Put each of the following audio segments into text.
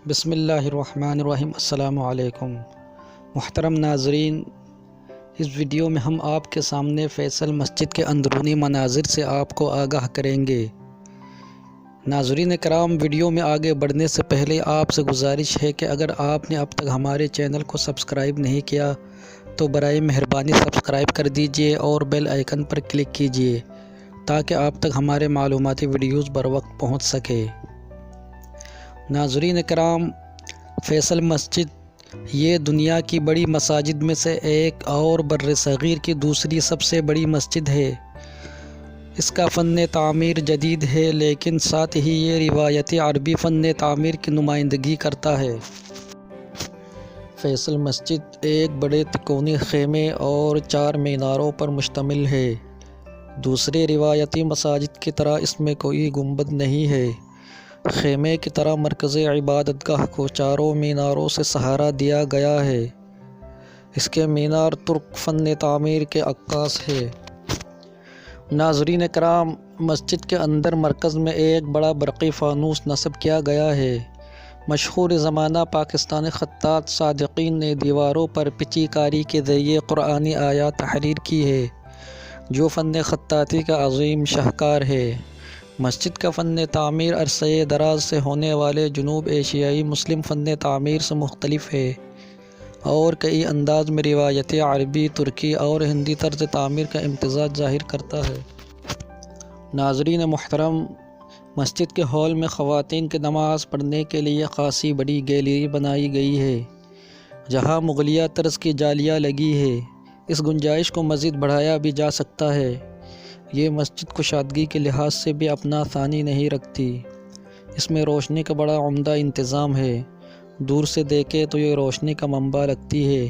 بسم اللہ الرحمن الرحیم۔ السلام علیکم محترم ناظرین، اس ویڈیو میں ہم آپ کے سامنے فیصل مسجد کے اندرونی مناظر سے آپ کو آگاہ کریں گے۔ ناظرین کرام، ویڈیو میں آگے بڑھنے سے پہلے آپ سے گزارش ہے کہ اگر آپ نے اب تک ہمارے چینل کو سبسکرائب نہیں کیا تو برائے مہربانی سبسکرائب کر دیجئے اور بیل آئیکن پر کلک کیجئے تاکہ آپ تک ہمارے معلوماتی ویڈیوز بر وقت پہنچ سکے۔ ناظرین کرام، فیصل مسجد یہ دنیا کی بڑی مساجد میں سے ایک اور بر صغیر کی دوسری سب سے بڑی مسجد ہے۔ اس کا فن تعمیر جدید ہے، لیکن ساتھ ہی یہ روایتی عربی فن تعمیر کی نمائندگی کرتا ہے۔ فیصل مسجد ایک بڑے تکونی خیمے اور 4 میناروں پر مشتمل ہے۔ دوسرے روایتی مساجد کی طرح اس میں کوئی گنبد نہیں ہے۔ خیمے کی طرح مرکز عبادت گاہ کو 4 میناروں سے سہارا دیا گیا ہے۔ اس کے مینار ترک فن تعمیر کے عکاس ہے۔ ناظرین کرام، مسجد کے اندر مرکز میں ایک بڑا برقی فانوس نصب کیا گیا ہے۔ مشہور زمانہ پاکستانی خطاط صادقین نے دیواروں پر پچی کاری کے ذریعے قرآنی آیات تحریر کی ہے، جو فن خطاطی کا عظیم شاہکار ہے۔ مسجد کا فن تعمیر عرصہ دراز سے ہونے والے جنوب ایشیائی مسلم فن تعمیر سے مختلف ہے اور کئی انداز میں روایتی عربی، ترکی اور ہندی طرز تعمیر کا امتزاج ظاہر کرتا ہے۔ ناظرین محترم، مسجد کے ہال میں خواتین کی نماز پڑھنے کے لیے خاصی بڑی گیلری بنائی گئی ہے، جہاں مغلیہ طرز کی جالیاں لگی ہے۔ اس گنجائش کو مزید بڑھایا بھی جا سکتا ہے۔ یہ مسجد کشادگی کے لحاظ سے بھی اپنا ثانی نہیں رکھتی۔ اس میں روشنی کا بڑا عمدہ انتظام ہے۔ دور سے دیکھے تو یہ روشنی کا منبع لگتی ہے۔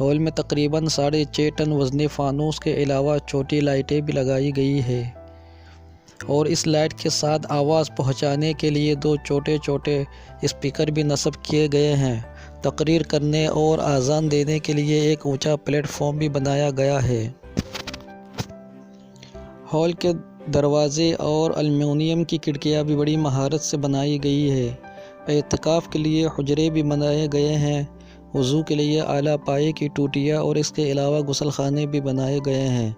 ہال میں تقریباً 6.5 ٹن وزنی فانوس کے علاوہ چھوٹی لائٹیں بھی لگائی گئی ہے، اور اس لائٹ کے ساتھ آواز پہنچانے کے لیے 2 چھوٹے اسپیکر بھی نصب کیے گئے ہیں۔ تقریر کرنے اور اذان دینے کے لیے ایک اونچا پلیٹ فارم بھی بنایا گیا ہے۔ ہال کے دروازے اور ایلومینیم کی کھڑکیاں بھی بڑی مہارت سے بنائی گئی ہے۔ اعتکاف کے لیے حجرے بھی بنائے گئے ہیں۔ وضو کے لیے اعلیٰ پائے کی ٹوٹیاں اور اس کے علاوہ غسل خانے بھی بنائے گئے ہیں۔